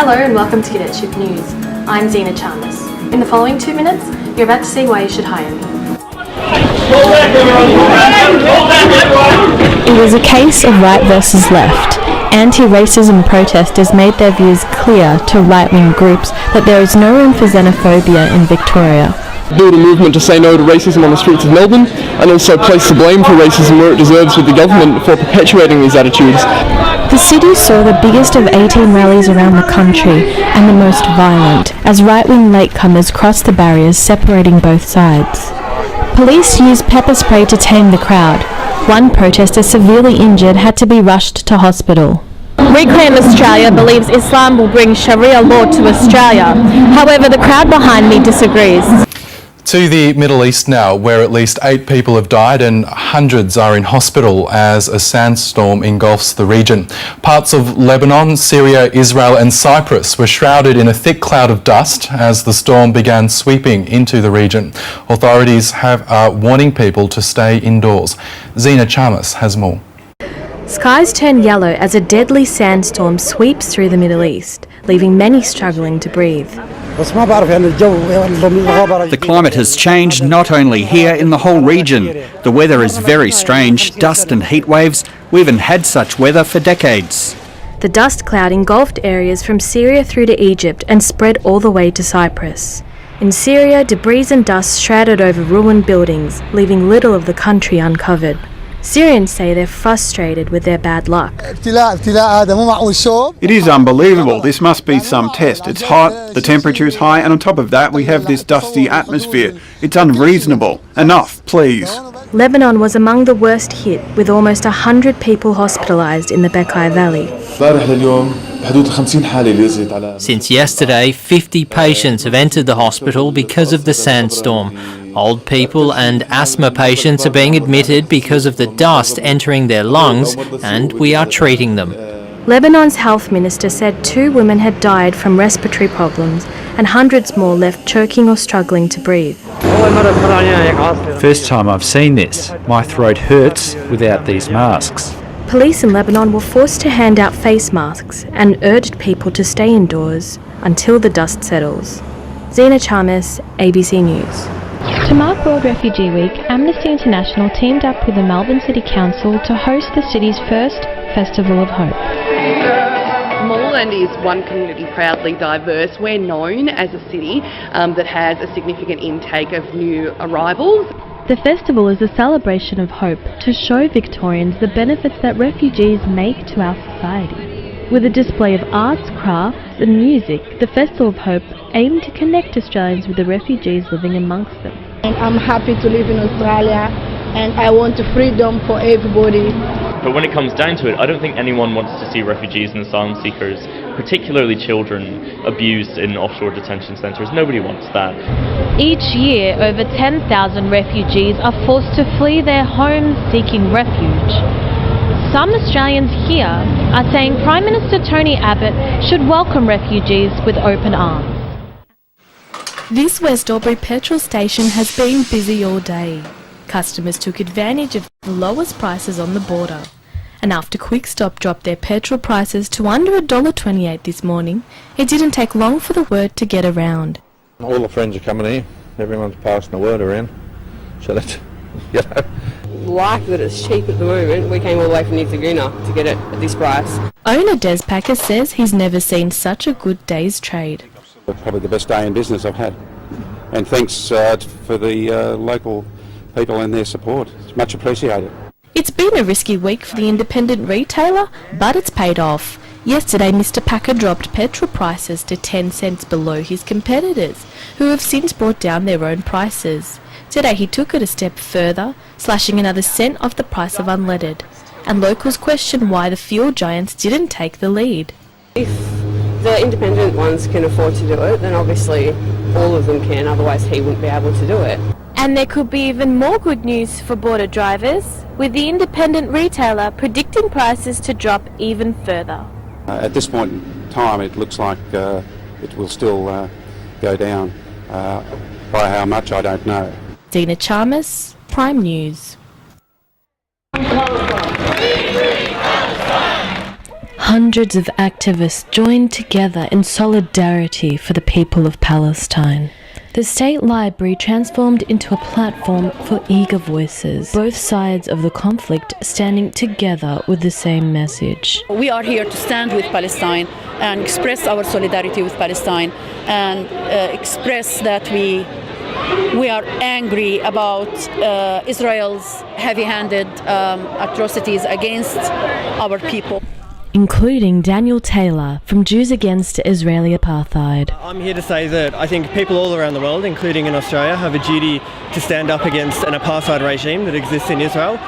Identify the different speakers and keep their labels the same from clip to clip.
Speaker 1: Hello and welcome to Get Chip News. I'm Zena Chamas. In the following 2 minutes, you're about to see why you should hire me.
Speaker 2: It was a case of right versus left. Anti-racism protesters made their views clear to right-wing groups that there is no room for xenophobia in Victoria.
Speaker 3: Build a movement to say no to racism on the streets of Melbourne, and also place the blame for racism where it deserves with the government for perpetuating these attitudes.
Speaker 2: The city saw the biggest of 18 rallies around the country and the most violent, as right-wing latecomers crossed the barriers separating both sides. Police used pepper spray to tame the crowd. One protester severely injured had to be rushed to hospital. Reclaim Australia believes Islam will bring Sharia law to Australia. However, the crowd behind me disagrees.
Speaker 4: To the Middle East now, where at least 8 people have died and hundreds are in hospital as a sandstorm engulfs the region. Parts of Lebanon, Syria, Israel and Cyprus were shrouded in a thick cloud of dust as the storm began sweeping into the region. Authorities are warning people to stay indoors. Zena Chamas has more.
Speaker 1: Skies turn yellow as a deadly sandstorm sweeps through the Middle East, leaving many struggling to breathe.
Speaker 5: The climate has changed not only here, in the whole region. The weather is very strange, dust and heat waves. We haven't had such weather for decades.
Speaker 1: The dust cloud engulfed areas from Syria through to Egypt and spread all the way to Cyprus. In Syria, debris and dust shrouded over ruined buildings, leaving little of the country uncovered. Syrians say they're frustrated with their bad luck.
Speaker 6: It is unbelievable. This must be some test. It's hot, the temperature is high, and on top of that we have this dusty atmosphere. It's unreasonable. Enough, please.
Speaker 1: Lebanon was among the worst hit, with almost 100 people hospitalised in the Bekaa Valley.
Speaker 7: Since yesterday, 50 patients have entered the hospital because of the sandstorm. Old people and asthma patients are being admitted because of the dust entering their lungs, and we are treating them.
Speaker 1: Lebanon's health minister said 2 women had died from respiratory problems and hundreds more left choking or struggling to breathe.
Speaker 8: First time I've seen this. My throat hurts without these masks.
Speaker 1: Police in Lebanon were forced to hand out face masks and urged people to stay indoors until the dust settles. Zena Chamas, ABC News.
Speaker 2: To mark World Refugee Week, Amnesty International teamed up with the Melbourne City Council to host the city's first Festival of Hope.
Speaker 9: Moreland is one community proudly diverse. We're known as a city that has a significant intake of new arrivals.
Speaker 2: The festival is a celebration of hope to show Victorians the benefits that refugees make to our society. With a display of arts, crafts and music, the Festival of Hope aimed to connect Australians with the refugees living amongst them.
Speaker 10: I'm happy to live in Australia and I want freedom for everybody.
Speaker 11: But when it comes down to it, I don't think anyone wants to see refugees and asylum seekers, particularly children, abused in offshore detention centres. Nobody wants that.
Speaker 2: Each year, over 10,000 refugees are forced to flee their homes seeking refuge. Some Australians here are saying Prime Minister Tony Abbott should welcome refugees with open arms.
Speaker 1: This West Albury petrol station has been busy all day. Customers took advantage of the lowest prices on the border. And after Quick Stop dropped their petrol prices to under $1.28 this morning, it didn't take long for the word to get around.
Speaker 12: All the friends are coming here. Everyone's passing the word around. So that's,
Speaker 9: Like that it's cheap at the moment. We came all the way from New Laguna to get it at this price.
Speaker 1: Owner Des Packer says he's never seen such a good day's trade.
Speaker 12: probably the best day in business I've had. And thanks for the local people and their support. It's much appreciated.
Speaker 1: It's been a risky week for the independent retailer, but it's paid off. Yesterday, Mr. Packer dropped petrol prices to 10 cents below his competitors, who have since brought down their own prices. Today, he took it a step further, slashing another cent off the price of unleaded. And locals question why the fuel giants didn't take the lead.
Speaker 9: If the independent ones can afford to do it, then obviously all of them can, otherwise he wouldn't be able to do it.
Speaker 1: And there could be even more good news for border drivers, with the independent retailer predicting prices to drop even further.
Speaker 12: At this point in time, it looks like it will still go down. By how much, I don't know.
Speaker 1: Zena Chamas, Prime News.
Speaker 2: Hundreds of activists joined together in solidarity for the people of Palestine. The State Library transformed into a platform for eager voices, both sides of the conflict standing together with the same message.
Speaker 13: We are here to stand with Palestine and express our solidarity with Palestine and express that we are angry about Israel's heavy-handed atrocities against our people.
Speaker 2: Including Daniel Taylor from Jews Against Israeli Apartheid.
Speaker 14: I'm here to say that I think people all around the world, including in Australia, have a duty to stand up against an apartheid regime that exists in Israel.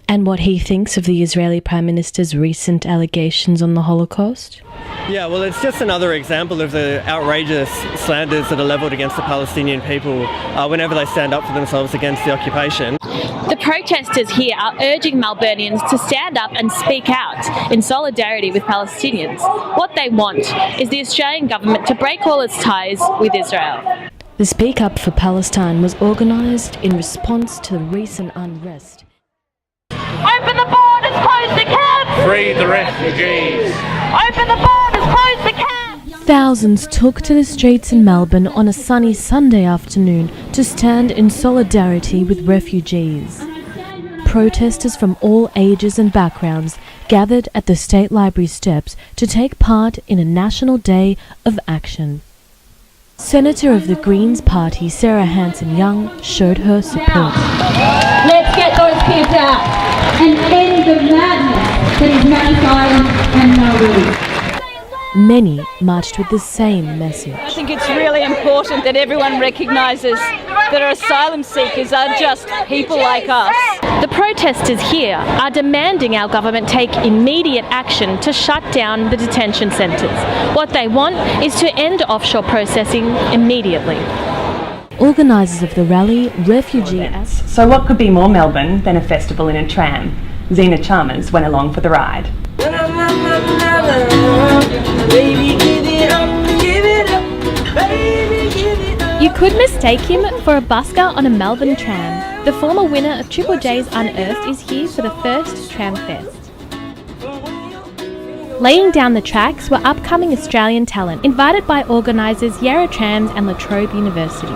Speaker 2: And what he thinks of the Israeli Prime Minister's recent allegations on the Holocaust?
Speaker 14: Yeah, well, it's just another example of the outrageous slanders that are levelled against the Palestinian people whenever they stand up for themselves against the occupation.
Speaker 15: The protesters here are urging Melburnians to stand up and speak out in solidarity with Palestinians. What they want is the Australian government to break all its ties with Israel.
Speaker 2: The Speak Up for Palestine was organised in response to the recent unrest.
Speaker 15: Open the borders, close the camps!
Speaker 16: Free the refugees!
Speaker 15: Open the borders, close the camps!
Speaker 2: Thousands took to the streets in Melbourne on a sunny Sunday afternoon to stand in solidarity with refugees. Protesters from all ages and backgrounds gathered at the State Library steps to take part in a national day of action. Senator of the Greens Party, Sarah Hanson-Young, showed her support.
Speaker 17: Let's get those kids out and end the madness that is manicide and Nauru.
Speaker 2: Many marched with the same message.
Speaker 18: I think it's really important that everyone recognises that our asylum seekers are just people like us.
Speaker 15: The protesters here are demanding our government take immediate action to shut down the detention centres. What they want is to end offshore processing immediately.
Speaker 2: Organisers of the rally, refugee...
Speaker 19: So what could be more Melbourne than a festival in a tram? Zena Chamas went along for the ride.
Speaker 1: You could mistake him for a busker on a Melbourne tram. The former winner of Triple J's Unearthed is here for the first Tram Fest. Laying down the tracks were upcoming Australian talent, invited by organisers Yarra Trams and La Trobe University.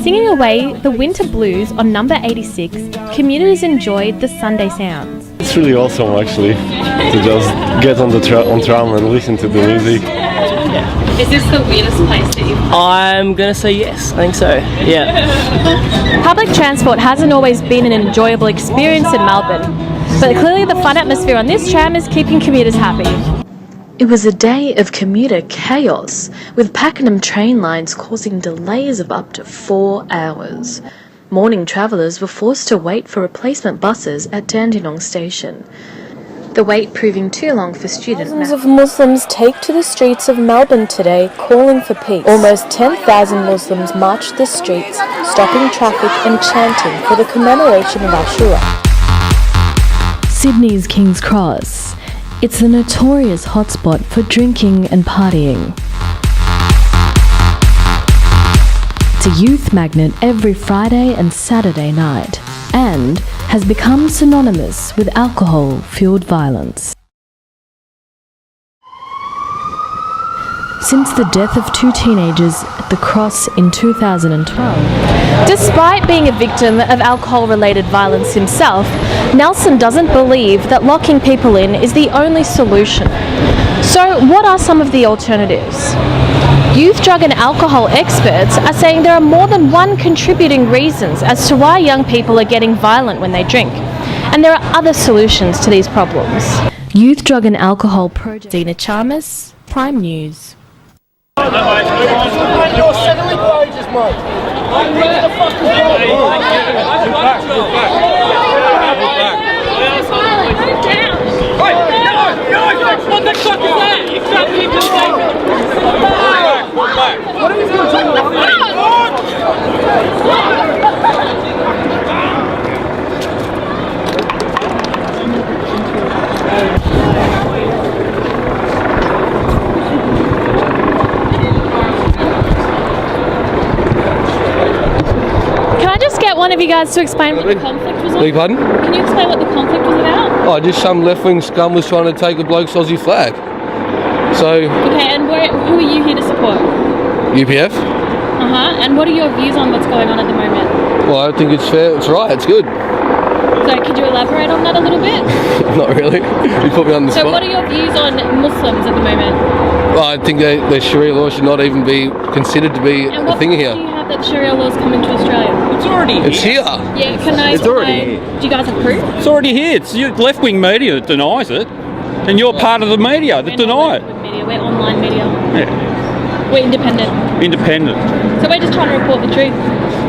Speaker 1: Singing away the winter blues on number 86, commuters enjoyed the Sunday sounds.
Speaker 20: It's really awesome actually, to just get on the tram and listen to the music.
Speaker 15: Is this the weirdest place that you've been?
Speaker 21: I'm going to say yes, I think so, yeah.
Speaker 1: Public transport hasn't always been an enjoyable experience in Melbourne, but clearly the fun atmosphere on this tram is keeping commuters happy.
Speaker 2: It was a day of commuter chaos, with Pakenham train lines causing delays of up to 4 hours. Morning travellers were forced to wait for replacement buses at Dandenong Station. The wait proving too long for students. Thousands of Muslims take to the streets of Melbourne today, calling for peace. Almost 10,000 Muslims marched the streets, stopping traffic and chanting for the commemoration of Ashura. Sydney's King's Cross. It's the notorious hotspot for drinking and partying. It's a youth magnet every Friday and Saturday night, and has become synonymous with alcohol-fueled violence. Since the death of 2 teenagers at the Cross in 2012.
Speaker 1: Despite being a victim of alcohol-related violence himself, Nelson doesn't believe that locking people in is the only solution. So what are some of the alternatives? Youth drug and alcohol experts are saying there are more than one contributing reasons as to why young people are getting violent when they drink. And there are other solutions to these problems.
Speaker 2: Youth drug and alcohol project. Zena Chamas, Prime News.
Speaker 16: You're settling wages, mate. What the fuck is going What the fuck is that? Exactly. What are you doing?
Speaker 1: Can I just get
Speaker 15: one of you guys to explain what the conflict was
Speaker 3: Beg
Speaker 15: about?
Speaker 3: pardon?
Speaker 15: Can you explain what the conflict was about?
Speaker 3: Oh, just some left-wing scum was trying to take a bloke's Aussie flag. So,
Speaker 15: Okay, and who are you here to support?
Speaker 3: UPF?
Speaker 15: And what are your views on what's going on at the moment?
Speaker 3: Well, I think it's fair, it's right, it's good.
Speaker 15: So could you elaborate on that a little bit?
Speaker 3: Not really. You put me on the
Speaker 15: So
Speaker 3: spot.
Speaker 15: what are your views on Muslims at the moment?
Speaker 3: Well, I think their Showreel law should not even be considered to be
Speaker 15: And
Speaker 3: a
Speaker 15: what
Speaker 3: thing
Speaker 15: proof
Speaker 3: here.
Speaker 15: do you have that Sharia law is coming to Australia?
Speaker 22: It's already
Speaker 3: It's here.
Speaker 15: Yeah, can I...
Speaker 22: It's already
Speaker 15: can I-
Speaker 22: here.
Speaker 15: Do you guys have proof?
Speaker 22: It's already here. It's your left-wing media that denies it, and you're part of the media that deny it.
Speaker 15: Media, we're online media.
Speaker 22: Yeah,
Speaker 15: We're independent.
Speaker 22: independent.
Speaker 15: So we're just trying to report the truth.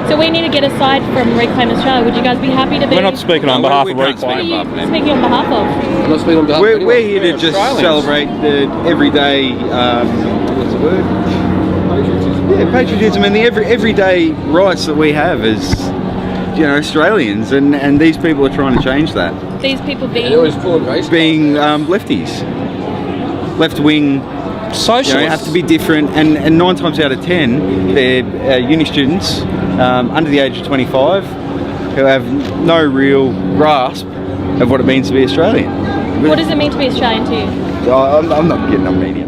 Speaker 15: So we need to get aside from Reclaim Australia. Would you guys be happy to be...
Speaker 22: We're not speaking on behalf of
Speaker 15: Who are
Speaker 22: Reclaim.
Speaker 15: you speaking on behalf of?
Speaker 3: I'm not speaking on behalf of anyone.
Speaker 23: We're here to just celebrate the everyday, what's the word? Yeah, patriotism and the everyday rights that we have as, Australians, and these people are trying to change that.
Speaker 15: These people being...
Speaker 23: Being lefties, left-wing.
Speaker 22: Socialists.
Speaker 23: Have to be different, and 9 times out of 10, they're uni students under the age of 25 who have no real grasp of what it means to be Australian.
Speaker 15: What does it mean to be Australian to you?
Speaker 23: I'm not getting on media.